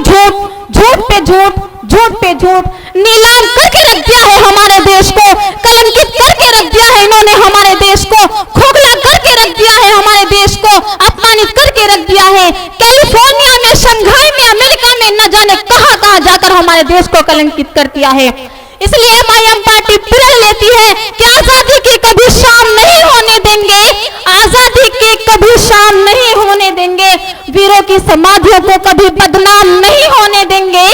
झूठ, झूठ पे झूठ, झूठ पे झूठ, नीलाम करके रख दिया है हमारे देश को, कलंकित करके रख दिया है इन्होंने हमारे देश को, खोखला करके रख दिया है हमारे देश को, अपमानित करके रख दिया है। कैलिफोर्निया में, शंघाई में, अमेरिका में, न जाने कहां कहां जाकर हमारे देश को कलंकित कर दिया है। इसलिए एमआईएम पार्टी प्रण लेती है कि आजादी की कभी शाम नहीं होने देंगे, आजादी की कभी शाम नहीं होने देंगे, वीरों की समाधियों को कभी बदनाम नहीं होने देंगे,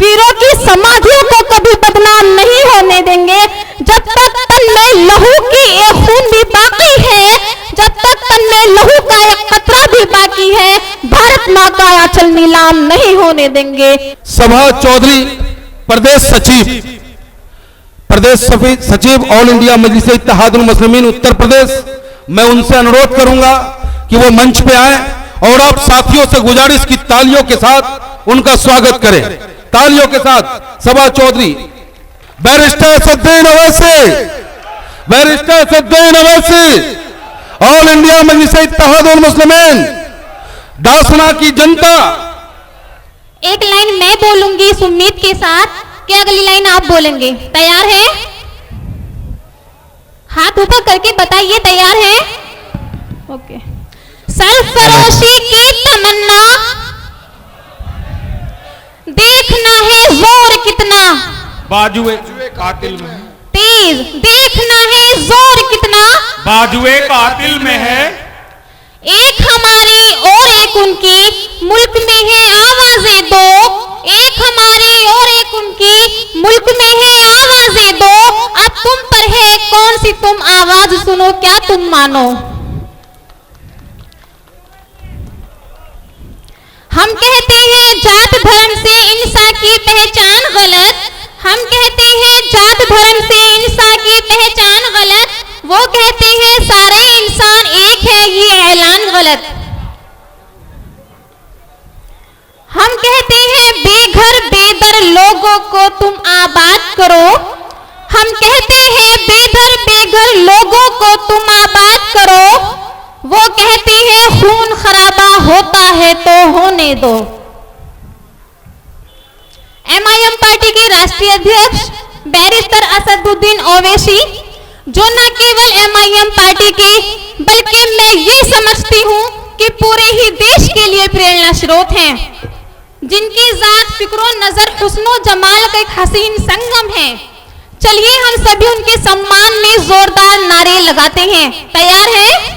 वीरों की समाधियों को कभी बदनाम नहीं होने देंगे। जब तक तन में लहू की एक खून भी बाकी है, जब तक तन में लहू का एक कतरा भी बाकी है, भारत माँ का आंचल नीलाम नहीं होने देंगे। सभा चौधरी प्रदेश सचिव ऑल इंडिया मजलिस इत्तेहादुल मुस्लिमीन उत्तर प्रदेश, मैं उनसे अनुरोध करूंगा कि वो मंच पे आए और आप साथियों से गुजारिश की तालियों के साथ उनका स्वागत करें। तालियों के साथ सभा Chaudhary barrister Asaduddin Owaisi, barrister Asaduddin Owaisi, All India Majlis Ittehadul Muslimeen, Dasna की जनता। एक लाइन मैं बोलूंगी इस उम्मीद के साथ कि अगली लाइन आप बोलेंगे। तैयार है? हाथ ऊपर करके बताइए तैयार है? ओके। सरफरोशी की तमन्ना, देखना है जोर कितना, बाजुए कातिल में तेज, देखना है जोर कितना, बाजुए कातिल में है, एक हमारी और एक उनकी, मुल्क में है आवाजें दो, एक हमारी और एक उनकी, मुल्क में है आवाजें दो, अब तुम पर है कौन सी तुम आवाज सुनो, क्या तुम मानो। हम कहते हैं जात धर्म से इंसान की पहचान गलत, हम कहते हैं जात धर्म से इंसान की पहचान गलत, वो कहते हैं सारे इंसान एक है, ये ऐलान गलत। हम कहते हैं बेघर बेदर लोगों को तुम आबाद करो, हम कहते हैं बेघर बेघर लोगों को तुम आबाद करो, वो कहती है खून खराबा होता है तो होने दो। एमआईएम पार्टी के राष्ट्रीय अध्यक्ष बैरिस्टर असदुद्दीन ओवैसी, जो न केवल एमआईएम पार्टी के बल्कि मैं ये समझती हूँ कि पूरे ही देश के लिए प्रेरणा स्रोत हैं, जिनकी जात फिक्रो नजर हुस्नो जमाल का एक हसीन संगम है। चलिए हम सभी उनके सम्मान में जोरदार नारे लगाते हैं। तैयार हैं?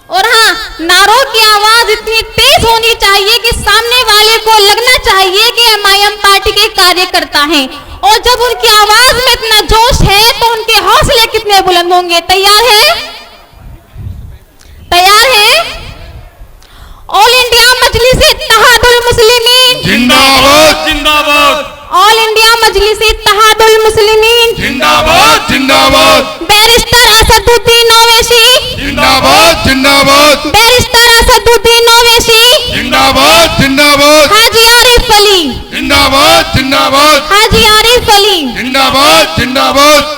और हाँ, नारों की आवाज इतनी तेज होनी चाहिए कि सामने वाले को लगना चाहिए कि एमआईएम पार्टी के कार्यकर्ता हैं, और जब उनकी आवाज में इतना जोश है तो उनके हौसले कितने बुलंद होंगे। तैयार है? तैयार है? ऑल इंडिया मजलिस इत्तेहादुल मुस्लिमीन जिंदाबाद जिंदाबाद, ऑल इंडिया मजलिस इत्तेहादुल मुस्लिमीन जिंदाबाद जिंदाबाद, बैरिस्टर असदुद्दीन ओवैसी जिंदाबाद जिंदाबाद, बैरिस्टर असदुद्दीन ओवैसी जिंदाबाद जिंदाबाद, हाजी आरिफ अली जिंदाबाद जिंदाबाद, हाजी आरिफ अली जिंदाबाद जिंदाबाद।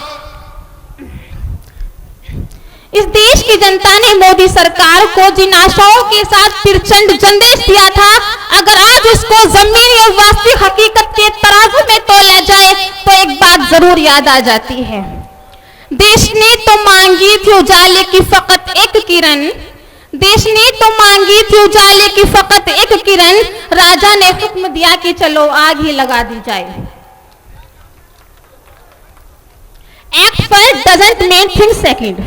इस देश की जनता ने मोदी सरकार को जिन आशाओं के साथ प्रचंड संदेश दिया था, अगर आज उसको जमीनी और वास्तविक हकीकत के तराजू में तोला जाए तो एक बात जरूर याद आ जाती है। देश ने तो मांगी थी उजाले की फकत एक किरण, देश ने तो मांगी थी उजाले की फकत एक किरण, राजा ने हुक्म दिया कि चलो आग ही लगा दी जाए। Act first doesn't make things second.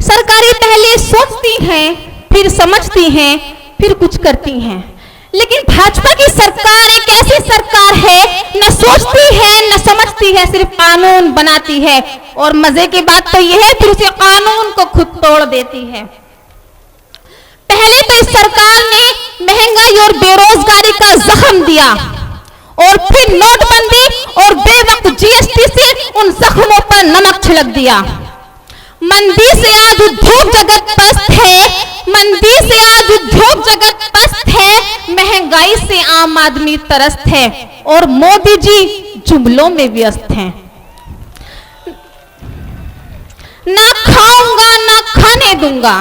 सरकारें पहले सोचती हैं, फिर समझती हैं, फिर कुछ करती हैं, लेकिन भाजपा की सरकार एक ऐसी सरकार है, न सोचती है न समझती है, सिर्फ कानून बनाती है, और मजे की बात तो यह है फिर उसे कानून को खुद तोड़ देती है। पहले तो इस सरकार ने महंगाई और बेरोजगारी का जख्म दिया, और फिर नोटबंदी और बेवक्त जीएसटी से उन जख्मों पर नमक छिड़क दिया। मंदी से आज उद्योग जगत पस्त है, मंदी से आज उद्योग जगत पस्त है, महंगाई से आम आदमी त्रस्त है, और मोदी जी जुमलों में व्यस्त हैं। ना खाऊंगा ना खाने दूंगा,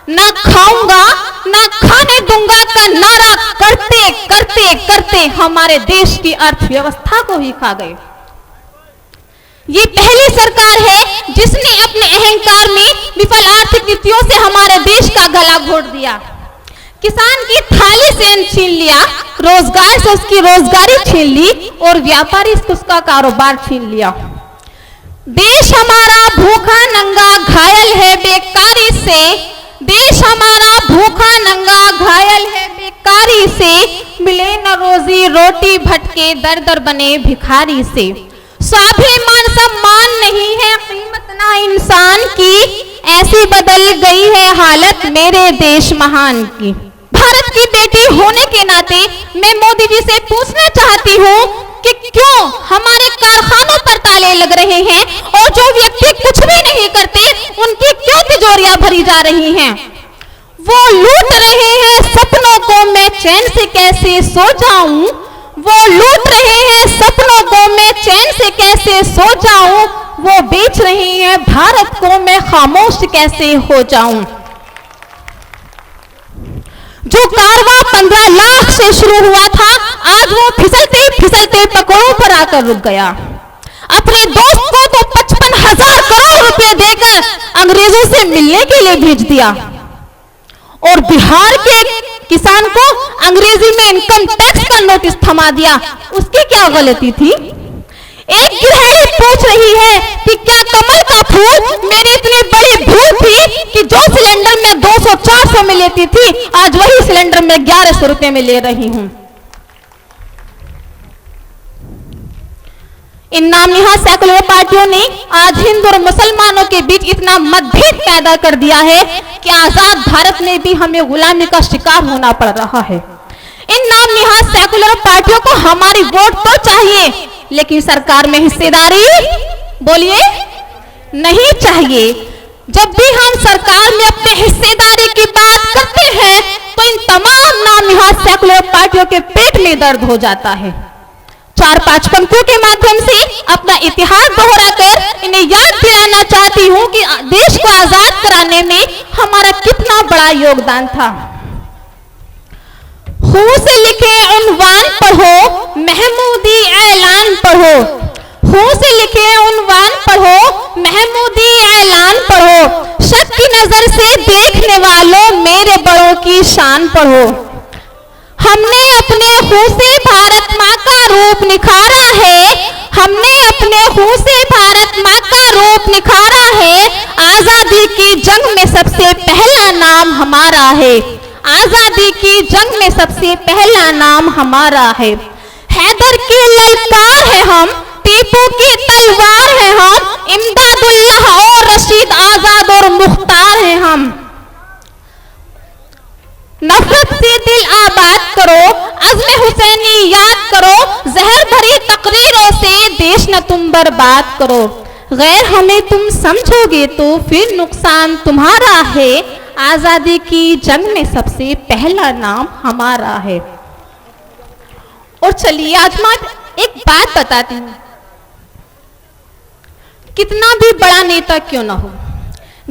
ना खाऊंगा ना खाने दूंगा का नारा करते करते करते से हमारे देश की अर्थव्यवस्था को ही खा गए। ये पहली सरकार है जिसने अपने अहंकार में विफल आर्थिक नीतियों से हमारे देश का गला घोट दिया। किसान की थाली से अन्न छीन लिया, रोजगार से उसकी रोजगारी छीन ली और व्यापारी से उसका कारोबार छीन लिया। देश हमारा भूखा नंगा घायल है बेकारी से, देश हमारा भूखा नंगा घायल है बेकारी से, मिले न रोजी रोटी भटके दर दर बने भिखारी से। स्वाभिमान सम्मान नहीं है कीमत ना इंसान की, ऐसी बदल गई है हालत मेरे देश महान की। भारत की बेटी होने के नाते मैं मोदी जी से पूछना चाहती हूँ कि क्यों हमारे कारखानों पर ताले लग रहे हैं और जो व्यक्ति कुछ भी नहीं करते उनकी क्यों तिजोरियां भरी जा रही हैं। वो लूट रहे हैं सपनों को मैं चैन से कैसे सो जाऊं, वो लूट रहे हैं सपनों को मैं चैन से कैसे सो जाऊं, वो बेच रही हैं भारत को मैं खामोश कैसे हो जाऊं। जो कारवां 15 लाख से शुरू हुआ था आज वो फिसलते फिसलते पकड़ों पर आकर रुक गया। अपने दोस्त को तो 55,000 करोड़ रुपए देकर अंग्रेजों से मिलने के लिए भेज दिया और बिहार के किसान को अंग्रेजी में इनकम टैक्स का नोटिस थमा दिया। उसकी क्या गलती थी? एक गिरहरी पूछ रही है कि क्या कमल का फूल मेरी इतनी बड़ी भूल थी कि जो सिलेंडर में 200-400 में लेती थी आज वही सिलेंडर में 1100 रुपए में ले रही हूं। इन नामनिहा सेकुलर पार्टियों ने आज हिंदू और मुसलमानों के बीच इतना मतभेद पैदा कर दिया है कि आजाद भारत में भी हमें गुलामी का शिकार होना पड़ रहा है। इन नामनिहा सेकुलर पार्टियों को हमारी वोट तो चाहिए लेकिन सरकार में हिस्सेदारी बोलिए नहीं चाहिए। जब भी हम सरकार में अपने हिस्सेदारी की बात करते हैं तो इन तमाम नामनिहा सेकुलर पार्टियों के पेट में दर्द हो जाता है। 4-5 पंक्तियों के माध्यम से अपना इतिहास दोहराकर इन्हें याद दिलाना चाहती हूँ कि देश को आजाद कराने में हमारा कितना बड़ा योगदान था। हू से लिखे उन्वान पढ़ो, महमूदी ऐलान पढ़ो, हू से लिखे उन्वान पढ़ो, महमूदी ऐलान पढ़ो, शक की नजर से देखने वालों मेरे बड़ों की शान पढ़ो। हमने अपने हू से भारत माँ का रूप निखारा है, हमने अपने हू से भारत माँ का रूप निखारा है। आजादी की जंग में सबसे पहला नाम हमारा है, आजादी की जंग में सबसे पहला नाम हमारा है। हैदर की ललकार है हम, टीपू की तलवार है हम, इमदादुल्लाह और रशीद आजाद और मुख्तार है हम। नफरत से दिल आबाद करो, अज़्म हुसैनी याद करो, जहर भरी तकरीरों से देश न तुम बर्बाद करो। गैर हमें तुम समझोगे तो फिर नुकसान तुम्हारा है, आजादी की जंग में सबसे पहला नाम हमारा है। और चलिए आज मैं एक बात बताती हूँ, कितना भी बड़ा नेता क्यों ना हो,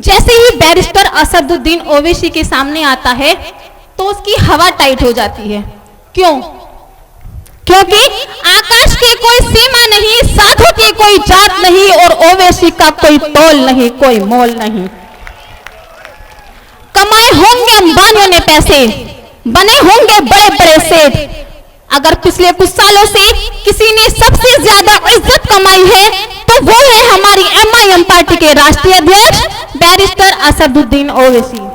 जैसे ही बैरिस्टर असदुद्दीन ओवैसी के सामने आता है तो उसकी हवा टाइट हो जाती है। क्यों? क्योंकि आकाश की कोई सीमा नहीं, साधु की कोई जात नहीं और ओवैसी का कोई तोल नहीं, कोई मोल नहीं। कमाए होंगे अंबानियों ने पैसे, बने होंगे बड़े बड़े सेठ। अगर पिछले कुछ सालों से किसी ने सबसे ज्यादा इज्जत कमाई है तो वो है हमारी MIM पार्टी के राष्ट्रीय अध्यक्ष बैरिस्टर असदुद्दीन ओवैसी।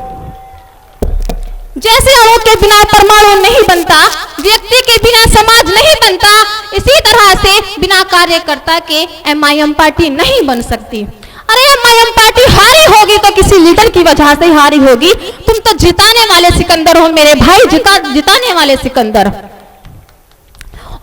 जैसे अणु के बिना परमाणु नहीं बनता, व्यक्ति के बिना समाज नहीं बनता, इसी तरह से बिना कार्यकर्ता के MIM पार्टी नहीं बन सकती। अरे MIM पार्टी हारी होगी तो किसी लीडर की वजह से हारी होगी। तुम तो जिताने वाले सिकंदर हो मेरे भाई, जिताने वाले सिकंदर।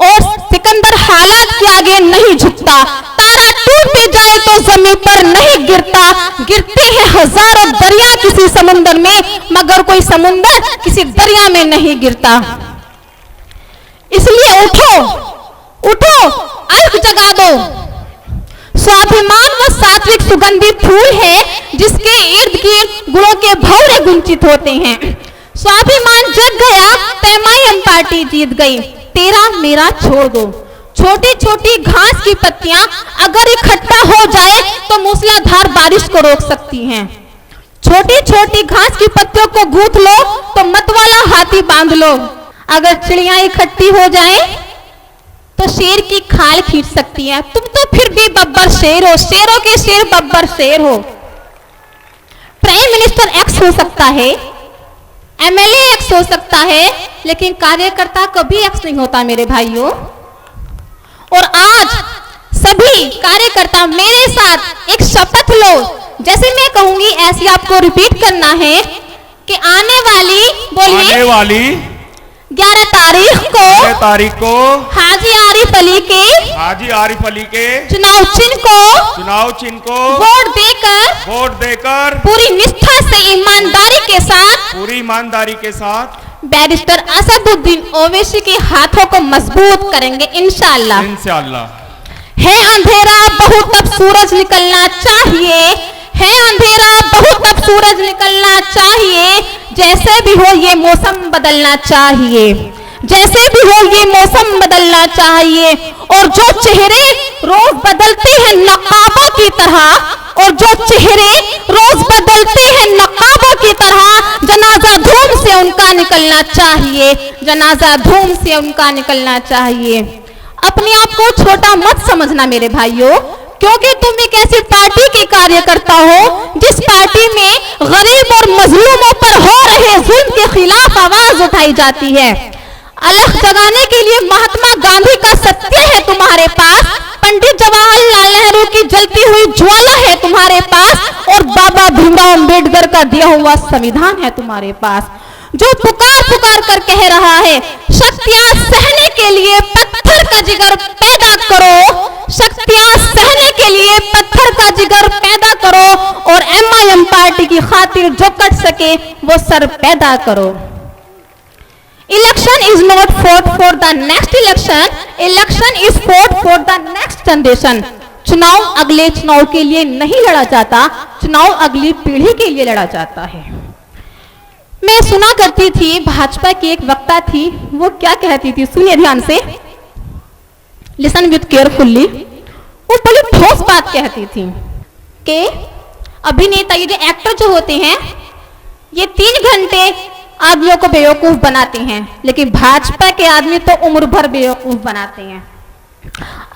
और सिकंदर हालात के आगे नहीं झुकता, तारा टूट भी जाए तो जमीन पर नहीं गिरता। गिरते हैं हजारों दरिया किसी समुंदर में, मगर कोई समुंदर किसी दरिया में नहीं गिरता। इसलिए उठो, उठो, अर्घ जगा दो। स्वाभिमान वो सात्विक सुगंधित फूल है जिसके इर्द गिर्द गुणों के भौरे गुंचित होते हैं। स्वाभिमान जग गया तो MIM पार्टी जीत गई। तेरा मेरा छोड़ दो। छोटी छोटी घास की पत्तियां अगर इकट्ठा हो जाए तो मूसलाधार बारिश को रोक सकती हैं। छोटी छोटी घास की पत्तियों को गूंथ लो तो मतवाला हाथी बांध लो। अगर चिड़िया इकट्ठी हो जाए तो शेर की खाल खींच सकती है। तुम तो फिर भी बब्बर शेर हो, शेरों के शेर बब्बर शेर हो। प्राइम मिनिस्टर एक्स हो सकता है, एमएलए एक्स हो सकता है, लेकिन कार्यकर्ता कभी एक्स नहीं होता मेरे भाइयों। और आज सभी कार्यकर्ता मेरे साथ एक शपथ लो, जैसे मैं कहूंगी ऐसे आपको रिपीट करना है कि आने वाली 11 तारीख को हाजी आरिफ अली के चुनाव चिन्ह को वोट देकर पूरी निष्ठा से ईमानदारी के साथ बैरिस्टर असदुद्दीन ओवैसी के हाथों को मजबूत करेंगे इंशाअल्लाह। है अंधेरा बहुत अब सूरज निकलना चाहिए, है अंधेरा बहुत अब सूरज निकलना चाहिए। जैसे भी हो ये मौसम बदलना चाहिए, जैसे भी हो ये मौसम बदलना चाहिए। और जो चेहरे रोज बदलते हैं नकाबों की तरह, और जो चेहरे रोज बदलते हैं नकाबों की तरह, जनाजा धूम से उनका निकलना चाहिए, जनाजा धूम से उनका निकलना चाहिए। अपने आप को छोटा मत समझना मेरे भाइयों, क्योंकि तुम एक ऐसी पार्टी के कार्यकर्ता हो जिस पार्टी में गरीब और मजलूमों पर हो रहे जुल्म के खिलाफ आवाज उठाई जाती है। अलख जगाने के लिए महात्मा गांधी का सत्य है तुम्हारे पास, पंडित जवाहरलाल नेहरू की जलती हुई ज्वाला है तुम्हारे पास, और बाबा भीमराव अम्बेडकर का दिया हुआ संविधान है तुम्हारे पास, जो पुकार पुकार कर कह रहा है शक्तियां सहने के लिए पत्थर का जिगर पैदा करो, शक्तियां सहने के लिए पत्थर का जिगर पैदा करो, और एमआईएम पार्टी की खातिर जो कट सके वो सर पैदा करो। Election is not fought for the next election, election is fought for the next generation. चुनाव अगले चुनाव के लिए नहीं लड़ा जाता, चुनाव अगली पीढ़ी के लिए लड़ा जाता है। मैं सुना करती थी, भाजपा की एक वक्ता थी, वो क्या कहती थी, सुनिए ध्यान से, लिसन विथ केयरफुल्ली। वो बड़ी ठोस बात कहती थी कि अभिनेता, ये जो एक्टर जो होते हैं, ये 3 घंटे आदमियों को बेवकूफ बनाते हैं, लेकिन भाजपा के आदमी तो उम्र भर बेवकूफ बनाते हैं।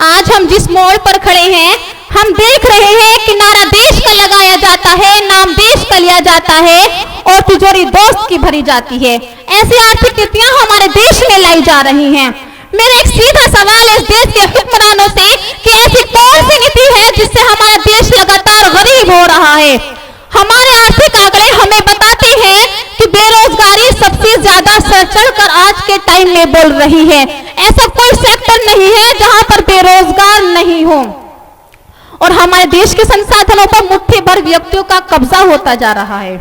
आज हम जिस मोड़ पर खड़े हैं, हम देख रहे हैं कि नारा देश का लगाया जाता है, नाम देश का लिया जाता है, और तिजोरी दोस्त की भरी जाती है। ऐसी आर्थिक नीतियां हमारे देश में लाई जा रही हैं। मेरा एक सीधा सवाल है इस देश के हुक्मरानों से कि ऐसी कौन सी नीति है जिससे हमारा देश लगातार गरीब हो रहा है। हमारे आर्थिक आंकड़े हमें बताते हैं कि बेरोजगारी सबसे ज्यादा सर चढ़कर आज के टाइम में बोल रही है। ऐसा कोई सेक्टर नहीं है जहां पर बेरोजगार नहीं हो, और हमारे देश के संसाधनों पर मुट्ठी भर व्यक्तियों का कब्जा होता जा रहा है।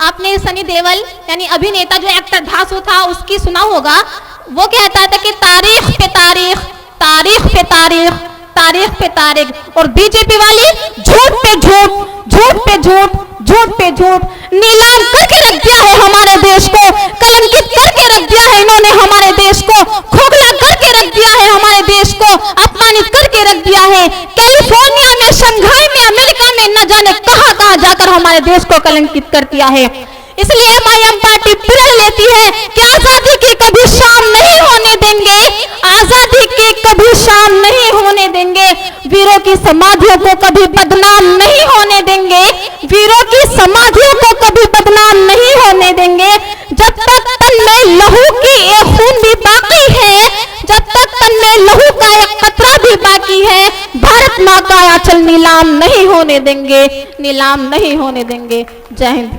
आपने सनी देओल यानी अभिनेता जो एक्टर धांसू था उसकी सुना होगा, वो कहता था कि तारीख पे तारीख, तारीख पे तारीख, तारीख पे तारीख। और बीजेपी वाली झूठ पे झूठ, झूठ पे झूठ, झूठ पे झूठ, नीलाम करके रख दिया है हमारे देश को, कलंकित करके रख दिया है इन्होंने हमारे देश को, खोखला करके रख दिया है हमारे देश को, अपमानित करके रख दिया है। कैलिफोर्निया में, शंघाई में, अमेरिका में, न जाने कहां कहां जाकर हमारे देश को कलंकित कर दिया है। इसलिए एमआईएम पार्टी प्रण लेती है कि आजादी की कभी शाम नहीं होने देंगे, आजादी की कभी शाम नहीं होने देंगे, वीरों की समाधियों को कभी बदनाम नहीं होने देंगे, वीरों की समाधियों को कभी बदनाम नहीं होने देंगे। जब तक तन में लहू की एक खून भी बाकी है, जब तक तन में लहू का एक कतरा भी बाकी है, भारत माँ का आंचल नीलाम नहीं होने देंगे, नीलाम नहीं होने देंगे। जय हिंद।